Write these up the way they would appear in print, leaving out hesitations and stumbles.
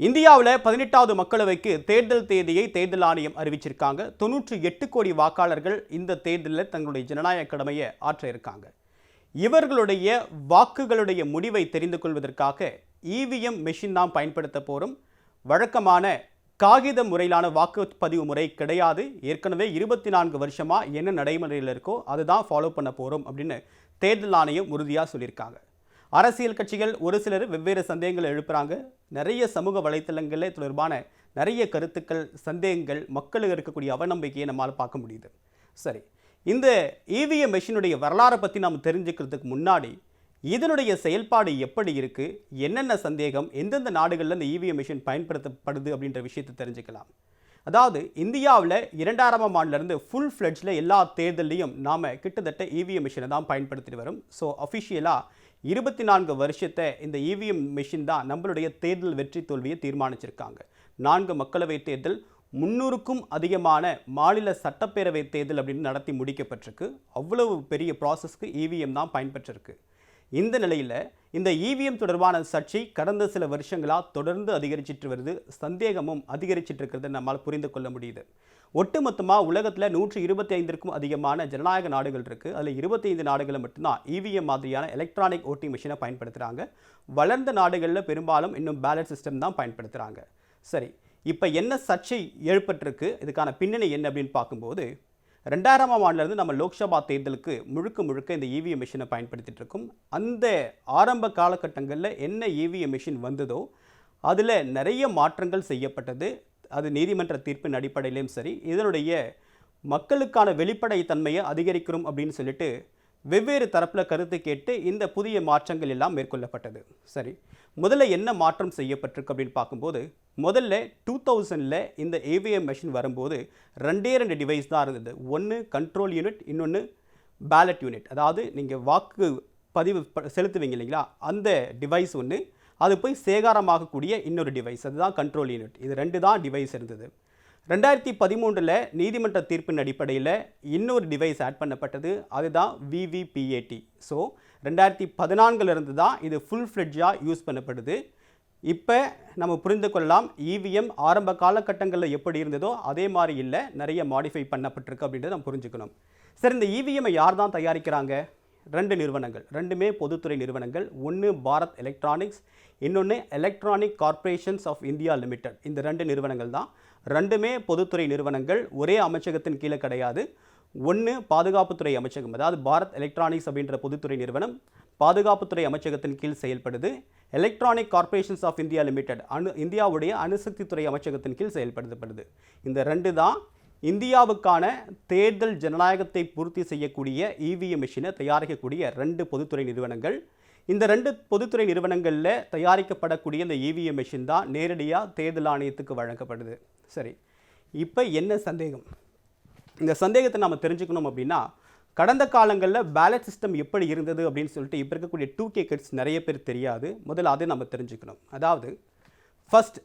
இந்தியாவில் 18வது மக்களவைக்கு தேர்தல் தேதியை தேர்தல் ஆணையம் அறிவிச்சிருக்காங்க. 98 கோடி வாக்காளர்கள் இந்த தேர்தலில் தங்களுடைய ஜனநாயக கடமையை ஆற்ற இருக்காங்க. இவர்களுடைய வாக்குகளுடைய முடிவை தெரிந்து கொள்வதற்காக இவிஎம் மெஷின் தான் பயன்படுத்த போகிறோம். வழக்கமான காகித முறையிலான வாக்குப்பதிவு முறை கிடையாது. ஏற்கனவே 24 வருஷமாக என்ன நடைமுறையில் இருக்கோ அதுதான் ஃபாலோ பண்ண போகிறோம் அப்படின்னு தேர்தல் ஆணையம் உறுதியாக சொல்லியிருக்காங்க. அரசியல் கட்சிகள் ஒரு சிலர் வெவ்வேறு சந்தேகங்களை எழுப்புறாங்க. நிறைய சமூக வலைத்தளங்களில் தொடர்பான நிறைய கருத்துக்கள், சந்தேகங்கள், மக்களுக்கு இருக்கக்கூடிய அவநம்பிக்கையை நம்மால் பார்க்க முடியுது. சரி, இந்த இவிஎம் மெஷினுடைய வரலாறை பற்றி நாம் தெரிஞ்சுக்கிறதுக்கு முன்னாடி இதனுடைய செயல்பாடு எப்படி இருக்குது, என்னென்ன சந்தேகம், எந்தெந்த நாடுகளில் இந்த இவிஎம் மெஷின் பயன்படுத்தப்படுது அப்படின்ற விஷயத்தை தெரிஞ்சுக்கலாம். அதாவது இந்தியாவில் 2000ஆம் ஆண்டிலிருந்து ஃபுல் ஃப்ளெட்ஜில் எல்லா தேர்தலையும் நாம் கிட்டத்தட்ட இவிஎம் மெஷினை தான் பயன்படுத்திட்டு வரும். ஸோ அஃபிஷியலாக 24 வருஷத்தை இந்த இவிஎம் மெஷின் தான் நம்மளுடைய தேர்தல் வெற்றி தோல்வியை தீர்மானிச்சிருக்காங்க. 4 மக்களவை தேர்தல், 300க்கும் அதிகமான மாநில சட்டப்பேரவை தேர்தல் அப்படின்னு நடத்தி முடிக்கப்பட்டிருக்கு. அவ்வளவு பெரிய ப்ராசஸ்க்கு இவிஎம் தான் பயன்பெற்றிருக்கு. இந்த நிலையில் இந்த இவிஎம் தொடர்பான சர்ச்சை கடந்த சில வருஷங்களாக தொடர்ந்து அதிகரிச்சிட்டு வருது. சந்தேகமும் அதிகரிச்சிட்டு இருக்கிறத நம்மால் புரிந்து கொள்ள முடியுது. ஒட்டுமொத்தமாக உலகத்தில் 125க்கும் அதிகமான ஜனநாயக நாடுகள் இருக்குது. அதில் 25 நாடுகளில் மட்டும்தான் இவிஎம் மாதிரியான எலக்ட்ரானிக் ஓட்டிங் மிஷினை பயன்படுத்துகிறாங்க. வளர்ந்த நாடுகளில் பெரும்பாலும் இன்னும் பேலட் சிஸ்டம் தான் பயன்படுத்துகிறாங்க. சரி, இப்போ என்ன சர்ச்சை ஏற்பட்டிருக்கு, இதுக்கான பின்னணி என்ன அப்படின்னு பார்க்கும்போது 2000ஆம் ஆண்டிலிருந்து நம்ம லோக்சபா தேர்தலுக்கு முழுக்க இந்த இவிஎம் மிஷினை பயன்படுத்திட்டு இருக்கோம். அந்த ஆரம்ப காலகட்டங்களில் என்ன இவிஎம் மிஷின் வந்ததோ அதில் நிறைய மாற்றங்கள் செய்யப்பட்டது. அது நீதிமன்ற தீர்ப்பின் அடிப்படையிலும் சரி, இதனுடைய மக்களுக்கான வெளிப்படைத்தன்மையை அதிகரிக்கிறோம் அப்படின்னு சொல்லிட்டு வெவ்வேறு தரப்பில் கருத்து கேட்டு இந்த புதிய மாற்றங்கள் எல்லாம் மேற்கொள்ளப்பட்டது. சரி, முதல்ல என்ன மாற்றம் செய்யப்பட்டிருக்கு அப்படின்னு பார்க்கும்போது, முதல்ல 2000ல் இந்த இவிஎம் மெஷின் வரும்போது 2 டிவைஸ் தான் இருந்தது. ஒன்று கண்ட்ரோல் யூனிட், இன்னொன்று பேலட் யூனிட். அதாவது நீங்கள் வாக்கு பதிவு செலுத்துவீங்க இல்லைங்களா, அந்த டிவைஸ் ஒன்று, அது போய் சேகாரமாகக்கூடிய இன்னொரு டிவைஸ், அதுதான் கண்ட்ரோல் யூனிட். இது 2 தான் டிவைஸ் இருந்தது. 2013ல் நீதிமன்ற தீர்ப்பின் அடிப்படையில் இன்னொரு டிவைஸ் ஆட் பண்ணப்பட்டது, அதுதான் விவிபிஏடி. ஸோ 2014 தான் இது ஃபுல் ஃப்ளெட்ஜாக யூஸ் பண்ணப்படுது. இப்போ நம்ம புரிந்து கொள்ளலாம், இவிஎம் ஆரம்ப காலகட்டங்களில் எப்படி இருந்ததோ அதே மாதிரி இல்லை, நிறைய மாடிஃபை பண்ணப்பட்டிருக்கு அப்படின்றத நம்ம புரிஞ்சுக்கணும். சரி, இந்த இவிஎம்மை யார் தான் தயாரிக்கிறாங்க? 2 நிறுவனங்கள், 2மே பொதுத்துறை நிறுவனங்கள். ஒன்று பாரத் எலக்ட்ரானிக்ஸ், இன்னொன்று Electronic Corporations of India Limited. இந்த 2 நிறுவனங்கள் தான், 2மே பொதுத்துறை நிறுவனங்கள். ஒரே அமைச்சகத்தின் கீழே கிடையாது. ஒன்று பாதுகாப்புத்துறை அமைச்சகம், அதாவது பாரத் எலக்ட்ரானிக்ஸ் அப்படின்ற பொதுத்துறை நிறுவனம் பாதுகாப்புத்துறை அமைச்சகத்தின் கீழ் செயல்படுது. Electronic Corporations of India Limited இந்தியாவுடைய அணுசக்தித்துறை அமைச்சகத்தின் கீழ் செயல்படுத்தப்படுது. இந்த 2 தான் இந்தியாவுக்கான தேர்தல் ஜனநாயகத்தை பூர்த்தி செய்யக்கூடிய இவிஎம் மிஷினை தயாரிக்கக்கூடிய 2 பொதுத்துறை நிறுவனங்கள். இந்த 2 பொதுத்துறை நிறுவனங்களில் தயாரிக்கப்படக்கூடிய இந்த இவிஎம் மிஷின் தான் நேரடியாக தேர்தல் ஆணையத்துக்கு வழங்கப்படுது. சரி, இப்போ என்ன சந்தேகம்? இந்த சந்தேகத்தை நாம் தெரிஞ்சுக்கணும் அப்படின்னா, கடந்த காலங்களில் பேலட் சிஸ்டம் எப்படி இருந்தது அப்படின்னு சொல்லிட்டு இப்போ இருக்கக்கூடிய 2K கிட்ஸ் நிறைய பேர் தெரியாது. முதல்ல அதை நம்ம தெரிஞ்சுக்கணும். அதாவது ஃபர்ஸ்ட்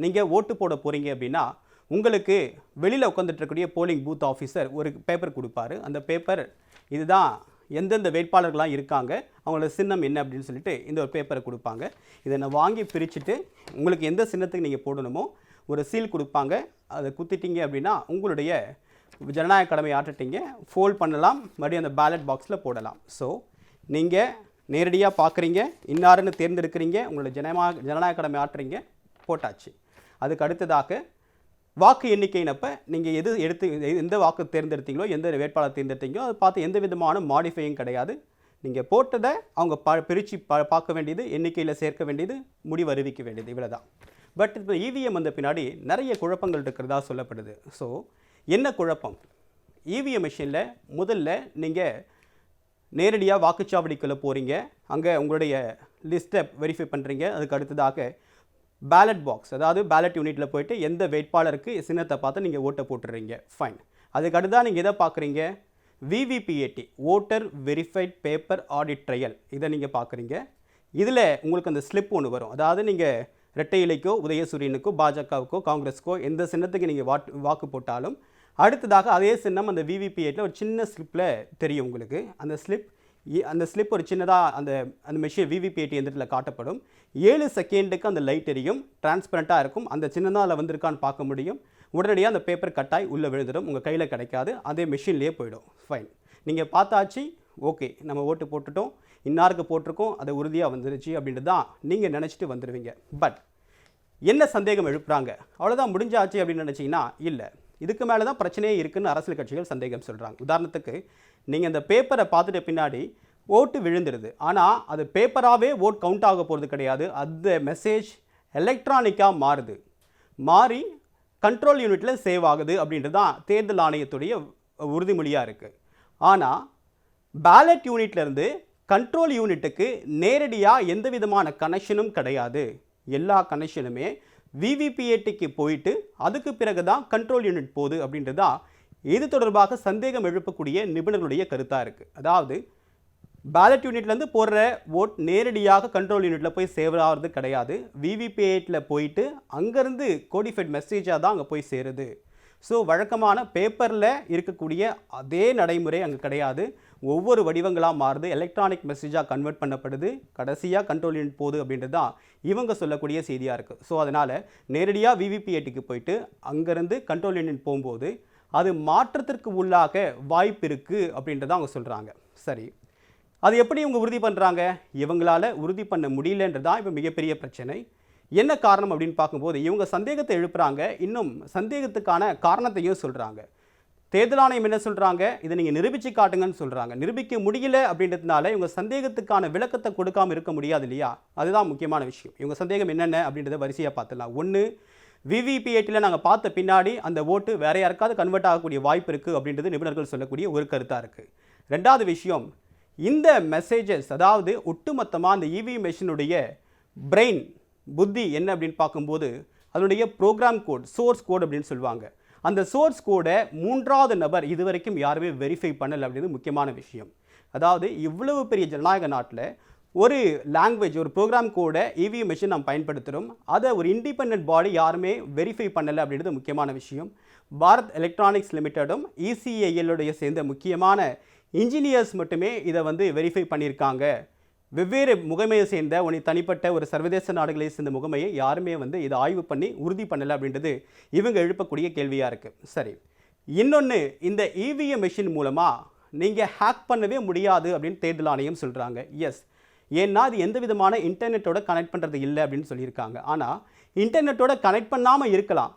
நீங்கள் ஓட்டு போட போகிறீங்க அப்படின்னா உங்களுக்கு வெளியில் உட்காந்துட்டுருக்கூடிய போலிங் பூத் ஆஃபீஸர் ஒரு பேப்பர் கொடுப்பாரு. அந்த பேப்பர் இதுதான் எந்தெந்த வேட்பாளர்கள்லாம் இருக்காங்க, அவங்களோட சின்னம் என்ன அப்படின்னு சொல்லிட்டு இந்த ஒரு பேப்பரை கொடுப்பாங்க. இதை நான் வாங்கி பிரிச்சுட்டு உங்களுக்கு எந்த சின்னத்துக்கு நீங்கள் போடணுமோ ஒரு சீல் கொடுப்பாங்க. அதை குத்திட்டீங்க அப்படின்னா உங்களுடைய ஜனநாயக கடமை ஆற்றிட்டீங்க. ஃபோல்ட் பண்ணலாம், மறுபடியும் அந்த பேலட் பாக்ஸில் போடலாம். ஸோ நீங்கள் நேரடியாக பார்க்குறீங்க, இன்னாருன்னு தேர்ந்தெடுக்கிறீங்க, உங்களோட ஜனநாயக கடமை ஆற்றுறீங்க, போட்டாச்சு. அதுக்கு அடுத்ததாக வாக்கு எண்ணிக்கையினப்போ நீங்கள் எந்த வாக்கு தேர்ந்தெடுத்தீங்களோ, எந்த வேட்பாளர் தேர்ந்தெடுத்தீங்களோ அதை பார்த்து எந்த விதமான மாடிஃபையும் கிடையாது. நீங்கள் போட்டதை அவங்க பிரித்து பார்க்க வேண்டியது, எண்ணிக்கையில் சேர்க்க வேண்டியது, முடிவு அறிவிக்க வேண்டியது, இவ்வளோ தான். பட் இப்போ இவிஎம் வந்த பின்னாடி நிறைய குழப்பங்கள் இருக்கிறதா சொல்லப்படுது. ஸோ என்ன குழப்பம்? இவிஎம் மிஷினில் முதல்ல நீங்கள் நேரடியாக வாக்குச்சாவடிக்குள்ளே போகிறீங்க, அங்கே உங்களுடைய லிஸ்ட்டை வெரிஃபை பண்ணுறீங்க. அதுக்கு அடுத்ததாக பேலட் பாக்ஸ், அதாவது பேலட் யூனிட்டில் போய்ட்டு எந்த வேட்பாளருக்கு சின்னத்தை பார்த்து நீங்கள் ஓட்டை போட்டுடுறீங்க, ஃபைன். அதுக்கு அடுத்ததாக நீங்கள் எதை பார்க்குறீங்க? VVPAT, voter verified paper audit trail, இதை நீங்கள் பார்க்குறீங்க. இதில் உங்களுக்கு அந்த ஸ்லிப் ஒன்று வரும். அதாவது நீங்கள் ரெட்டை இலைக்கோ, உதயசூரியனுக்கோ, பாஜகவுக்கோ, காங்கிரஸுக்கோ எந்த சின்னத்துக்கு நீங்கள் வாக்கு போட்டாலும் அடுத்ததாக அதே சின்னம் அந்த விவிபிஏட்டில் ஒரு சின்ன ஸ்லிப்பில் தெரியும் உங்களுக்கு. அந்த ஸ்லிப் அந்த ஸ்லிப் ஒரு சின்னதாக அந்த மெஷின் விவிபிஏடி எந்திரத்தில் காட்டப்படும். 7 செகண்டுக்கு அந்த லைட் எரியும், டிரான்ஸ்பரண்ட்டாக இருக்கும். அந்த சின்னதாக அதில் வந்திருக்கான்னு பார்க்க முடியும். உடனடியாக அந்த பேப்பர் கட்டாய் உள்ளே விழுந்துடும், உங்கள் கையில் கிடைக்காது, அதே மெஷின்லேயே போயிடும். ஃபைன், நீங்கள் பார்த்தாச்சு, ஓகே நம்ம ஓட்டு போட்டுட்டோம், இன்னாருக்கு போட்டிருக்கோம், அது உறுதியாக வந்துருச்சு அப்படின்ட்டு தான் நீங்கள் நினச்சிட்டு வந்துடுவீங்க. பட் என்ன சந்தேகம் எழுப்புறாங்க, அவ்வளோதான் முடிஞ்சாச்சு அப்படின்னு நினச்சிங்கன்னா இல்லை, இதுக்கு மேலே தான் பிரச்சனையே இருக்குன்னு அரசியல் கட்சிகள் சந்தேகம் சொல்கிறாங்க. உதாரணத்துக்கு நீங்கள் அந்த பேப்பரை பார்த்துட்ட பின்னாடி ஓட்டு விழுந்துடுது, ஆனால் அது பேப்பராகவே ஓட் கவுண்ட் ஆக போகிறது கிடையாது. அந்த மெசேஜ் எலக்ட்ரானிக்காக மாறி கண்ட்ரோல் யூனிட்டில் சேவ் ஆகுது அப்படின்றது தான் தேர்தல் ஆணையத்துடைய உறுதிமொழியாக இருக்குது. ஆனால் பேலட் யூனிட்லேருந்து கண்ட்ரோல் யூனிட்டுக்கு நேரடியாக எந்த விதமான கனெக்ஷனும் கிடையாது. எல்லா கனெக்ஷனுமே விவிபிஏடிக்கு போயிட்டு அதுக்கு பிறகு தான் கண்ட்ரோல் யூனிட் போகுது அப்படின்றது தான் இது தொடர்பாக சந்தேகம் எழுப்பக்கூடிய நிபுணர்களுடைய கருத்தாக இருக்குது. அதாவது பேலட் யூனிட்லேருந்து போடுற ஓட் நேரடியாக கண்ட்ரோல் யூனிட்டில் போய் சேவ் ஆகிறது கிடையாது. விவிபிஏட்டில் போயிட்டு அங்கேருந்து கோடிஃபைட் மெசேஜாக தான் அங்கே போய் சேருது. ஸோ வழக்கமான பேப்பரில் இருக்கக்கூடிய அதே நடைமுறை அங்கே கிடையாது. ஒவ்வொரு வடிவங்களாக மாறுது, எலக்ட்ரானிக் மெசேஜாக கன்வெர்ட் பண்ணப்படுது, கடைசியாக கண்ட்ரோல் யூனிட் போகுது அப்படின்றது தான் இவங்க சொல்லக்கூடிய செய்தியாக இருக்குது. ஸோ அதனால் நேரடியாக விவிபிஏடிக்கு போயிட்டு அங்கேருந்து கண்ட்ரோல் யூனிட் போகும்போது அது மாற்றத்திற்கு உள்ளாக வாய்ப்பு இருக்குது அப்படின்றத அவங்க சொல்கிறாங்க. சரி, அது எப்படி இவங்க உறுதி பண்ணுறாங்க? இவங்களால் உறுதி பண்ண முடியலன்றது தான் இப்போ மிகப்பெரிய பிரச்சனை. என்ன காரணம் அப்படின்னு பார்க்கும்போது இவங்க சந்தேகத்தை எழுப்புறாங்க, இன்னும் சந்தேகத்துக்கான காரணத்தையும் சொல்கிறாங்க. தேர்தல் ஆணையம் என்ன சொல்கிறாங்க, இதை நீங்கள் நிரூபித்து காட்டுங்கன்னு சொல்கிறாங்க. நிரூபிக்க முடியல அப்படின்றதுனால இவங்க சந்தேகத்துக்கான விளக்கத்தை கொடுக்காமல் இருக்க முடியாது இல்லையா? அதுதான் முக்கியமான விஷயம். இவங்க சந்தேகம் என்னென்ன அப்படின்றத வரிசையாக பார்த்துலாம். ஒன்று, விவிபிஏடியில் நாங்கள் பார்த்த பின்னாடி அந்த ஓட்டு வேற யாருக்காவது கன்வெர்ட் ஆகக்கூடிய வாய்ப்பு இருக்குது அப்படின்றது நிபுணர்கள் சொல்லக்கூடிய ஒரு கருத்தாக இருக்குது. ரெண்டாவது விஷயம், இந்த மெசேஜஸ், அதாவது ஒட்டுமொத்தமாக அந்த இவிஎம் மெஷினுடைய பிரெயின் புத்தி என்ன அப்படின்னு பார்க்கும்போது அதனுடைய ப்ரோக்ராம் கோட், சோர்ஸ் கோட் அப்படின்னு சொல்லுவாங்க. அந்த சோர்ஸ் கோடை 3வது நபர் இதுவரைக்கும் யாருமே வெரிஃபை பண்ணலை அப்படின்றது முக்கியமான விஷயம். அதாவது இவ்வளவு பெரிய ஜனநாயக நாட்டில் ஒரு லாங்குவேஜ், ஒரு ப்ரோக்ராம் கோடை இவிஎம் மெஷின் நாம் பயன்படுத்துகிறோம், அதை ஒரு இண்டிபெண்டன்ட் பாடி யாருமே வெரிஃபை பண்ணலை அப்படின்றது முக்கியமான விஷயம். பாரத் எலக்ட்ரானிக்ஸ் லிமிட்டடும் இசிஐஎல்லுடைய சேர்ந்த முக்கியமான இன்ஜினியர்ஸ் மட்டுமே இதை வெரிஃபை பண்ணியிருக்காங்க. வெவ்வேறு முகமையை சேர்ந்த தனிப்பட்ட ஒரு சர்வதேச நாடுகளை சேர்ந்த முகமையை யாருமே இதை ஆய்வு பண்ணி உறுதி பண்ணலை அப்படின்றது இவங்க எழுப்பக்கூடிய கேள்வியாக இருக்குது. சரி, இன்னொன்று, இந்த இவிஎம் மெஷின் மூலமாக நீங்கள் ஹேக் பண்ணவே முடியாது அப்படின்னு தேர்தல் ஆணையம் சொல்கிறாங்க. எஸ், ஏன்னா அது எந்த விதமான இன்டர்நெட்டோட கனெக்ட் பண்ணுறது இல்லை அப்படின்னு சொல்லியிருக்காங்க. ஆனால் இன்டர்நெட்டோட கனெக்ட் பண்ணாமல் இருக்கலாம்.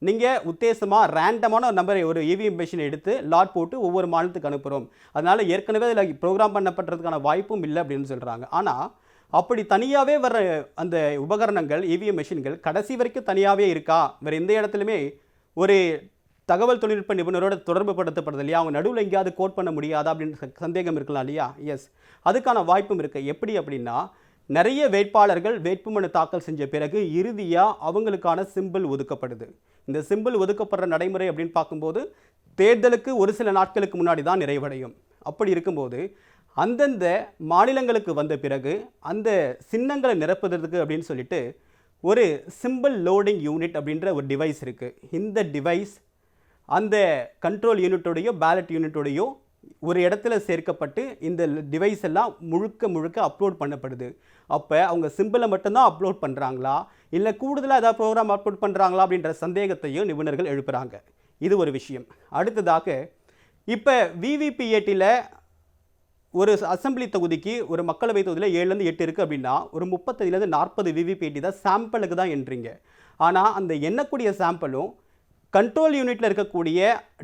நீங்கள் உத்தேசமாக ரேண்டமான ஒரு நம்பரை, ஒரு இவிஎம் மெஷினை எடுத்து லாட் போட்டு ஒவ்வொரு மாநிலத்துக்கு அனுப்புகிறோம், அதனால் ஏற்கனவே அதில் ப்ரோக்ராம் பண்ணப்படுறதுக்கான வாய்ப்பும் இல்லை அப்படின்னு சொல்கிறாங்க. ஆனால் அப்படி தனியாகவே வர அந்த உபகரணங்கள், இவிஎம் மெஷின்கள் கடைசி வரைக்கும் தனியாகவே இருக்கா? வேறு எந்த இடத்துலையுமே ஒரு தகவல் தொழில்நுட்ப நிபுணரோட தொடர்பு படுத்தப்படுது இல்லையா? அவங்க நடுவில் எங்கேயாவது கோட் பண்ண முடியாதா அப்படின்னு சந்தேகம் இருக்கலாம் இல்லையா? எஸ், அதுக்கான வாய்ப்பும் இருக்குது. எப்படி அப்படின்னா, நிறைய வேட்பாளர்கள் வேட்புமனு தாக்கல் செஞ்ச பிறகு இறுதியாக அவங்களுக்கான சிம்பிள் ஒதுக்கப்படுது. இந்த சிம்பிள் ஒதுக்கப்படுற நடைமுறை அப்படின்னு பார்க்கும்போது தேர்தலுக்கு ஒரு சில நாட்களுக்கு முன்னாடி தான் நிறைவடையும். அப்படி இருக்கும்போது அந்தந்த மாநிலங்களுக்கு வந்த பிறகு அந்த சின்னங்களை நிரப்புறதுக்கு அப்படின்னு சொல்லிட்டு ஒரு சிம்பிள் லோடிங் யூனிட் அப்படின்ற ஒரு டிவைஸ் இருக்குது. இந்த டிவைஸ் அந்த கண்ட்ரோல் யூனிட்டோடையோ பேலட் யூனிட்டோடையோ ஒரு இடத்துல சேர்க்கப்பட்டு இந்த டிவைஸ் எல்லாம் முழுக்க அப்லோட் பண்ணப்படுது. அப்போ அவங்க சிம்பிளை மட்டும்தான் அப்லோட் பண்ணுறாங்களா, இல்லை கூடுதலாக ஏதாவது ப்ரோக்ராம் அப்லோட் பண்ணுறாங்களா அப்படின்ற சந்தேகத்தையும் நிபுணர்கள் எழுப்புகிறாங்க. இது ஒரு விஷயம். அடுத்ததாக, இப்போ விவிபிஏடியில் ஒரு அசம்பிளி தொகுதிக்கு, ஒரு மக்களவை தொகுதியில் 7லேருந்து 8 இருக்குது அப்படின்னா ஒரு 35லேருந்து 40 விவிபிஏடி தான் சாம்பிளுக்கு தான் எண்றீங்க. ஆனால் அந்த எண்ணக்கூடிய சாம்பிளும் கண்ட்ரோல் யூனிட்டில் இருக்கக்கூடிய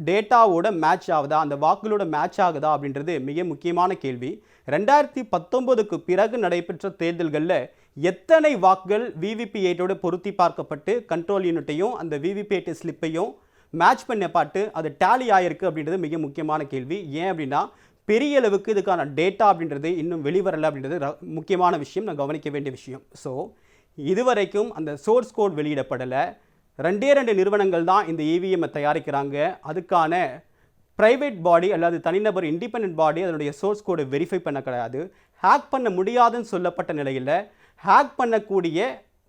டேட்டாவோட மேட்ச் ஆகுதா, அந்த வாக்குகளோட மேட்ச் ஆகுதா அப்படின்றது மிக முக்கியமான கேள்வி. 2019க்கு பிறகு நடைபெற்ற தேர்தல்களில் எத்தனை வாக்குகள் விவிபிஏட்டோட பொருத்தி பார்க்கப்பட்டு கண்ட்ரோல் யூனிட்டையும் அந்த விவிபிஏடி ஸ்லிப்பையும் மேட்ச் பண்ண பாட்டு அது டேலி ஆகிருக்கு அப்படின்றது மிக முக்கியமான கேள்வி. ஏன் அப்படின்னா, பெரிய அளவுக்கு இதுக்கான டேட்டா அப்படின்றது இன்னும் வெளிவரலை அப்படின்றது முக்கியமான விஷயம், நான் கவனிக்க வேண்டிய விஷயம். ஸோ இதுவரைக்கும் அந்த சோர்ஸ் கோட் வெளியிடப்படலை. 2 நிறுவனங்கள் தான் இந்த இவிஎம்மை தயாரிக்கிறாங்க. அதுக்கான ப்ரைவேட் பாடி அல்லது தனிநபர் இண்டிபெண்டன்ட் பாடி அதனுடைய சோர்ஸ் கோடை வெரிஃபை பண்ண கிடையாது. ஹேக் பண்ண முடியாதுன்னு சொல்லப்பட்ட நிலையில் ஹேக் பண்ணக்கூடிய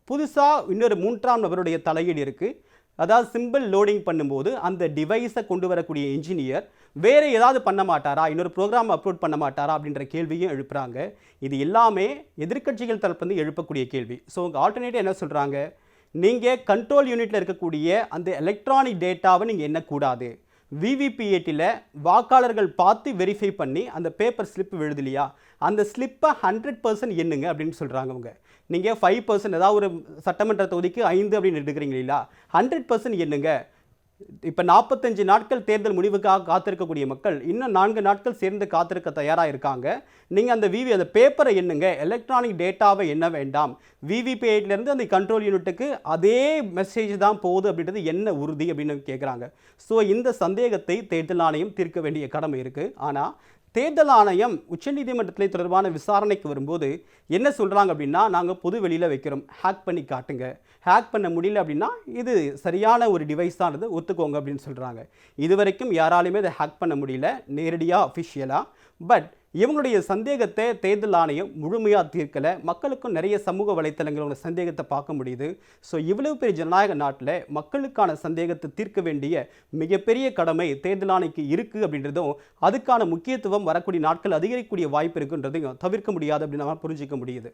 புதுசாக இன்னொரு 3ஆம் நபருடைய தலையீடு இருக்குது. அதாவது சிம்பிள் லோடிங் பண்ணும்போது அந்த டிவைஸை கொண்டு வரக்கூடிய இன்ஜினியர் வேறு ஏதாவது பண்ண மாட்டாரா, இன்னொரு ப்ரோக்ராம் அப்லோட் பண்ண மாட்டாரா அப்படின்ற கேள்வியும் எழுப்புறாங்க. இது எல்லாமே எதிர்க்கட்சிகள் தரப்புலேருந்து எழுப்பக்கூடிய கேள்வி. ஸோ உங்கள் ஆல்டர்னேட்டிவ் என்ன சொல்கிறாங்க, நீங்கள் கண்ட்ரோல் யூனிட்டில் இருக்கக்கூடிய அந்த எலக்ட்ரானிக் டேட்டாவை நீங்கள் எண்ணக்கூடாது. விவிபிஏடியில் வாக்காளர்கள் பார்த்து வெரிஃபை பண்ணி அந்த பேப்பர் ஸ்லிப் விழுதுலையா, அந்த ஸ்லிப்பை 100% எண்ணுங்க அப்படின்னு சொல்கிறாங்க. அவங்க நீங்கள் 5%, ஏதாவது ஒரு சட்டமன்ற தொகுதிக்கு 5 அப்படின்னு எடுக்கிறீங்க இல்லையா, 100% எண்ணுங்க. இப்போ 45 நாட்கள் தேர்தல் முடிவுக்காக காத்திருக்கக்கூடிய மக்கள் இன்னும் 4 நாட்கள் சேர்ந்து காத்திருக்க தயாராக இருக்காங்க. நீங்கள் அந்த பேப்பரை எண்ணுங்க, எலக்ட்ரானிக் டேட்டாவை எண்ண வேண்டாம். விவிபிஐலேருந்து அந்த கண்ட்ரோல் யூனிட்டுக்கு அதே மெசேஜ் தான் போகுது அப்படின்றது என்ன உறுதி அப்படின்னு கேட்குறாங்க. ஸோ இந்த சந்தேகத்தை தேர்தல் ஆணையம் தீர்க்க வேண்டிய கடமை இருக்குது. ஆனால் தேர்தல் ஆணையம் உச்சநீதிமன்றத்தில் தொடர்பான விசாரணைக்கு வரும்போது என்ன சொல்கிறாங்க அப்படின்னா, நாங்கள் பொது வெளியில் வைக்கிறோம், ஹேக் பண்ணி காட்டுங்க, ஹேக் பண்ண முடியல அப்படின்னா இது சரியான ஒரு டிவைஸ் தானது ஒத்துக்கோங்க அப்படின்னு சொல்கிறாங்க. இதுவரைக்கும் யாராலையுமே அதை ஹேக் பண்ண முடியல நேரடியாக அஃபிஷியலாக. பட் இவங்களுடைய சந்தேகத்தை தேர்தல் ஆணையம் முழுமையாக தீர்க்கலை. மக்களுக்கும் நிறைய சமூக வலைத்தளங்களோட சந்தேகத்தை பார்க்க முடியுது. ஸோ இவ்வளவு பெரிய ஜனநாயக நாட்டில் மக்களுக்கான சந்தேகத்தை தீர்க்க வேண்டிய மிகப்பெரிய கடமை தேர்தல் ஆணைக்கு இருக்குது அப்படின்றதும், அதுக்கான முக்கியத்துவம் வரக்கூடிய நாட்கள் அதிகரிக்கக்கூடிய வாய்ப்பு இருக்குன்றதையும் தவிர்க்க முடியாது அப்படின்னு நம்ம புரிஞ்சிக்க முடியுது.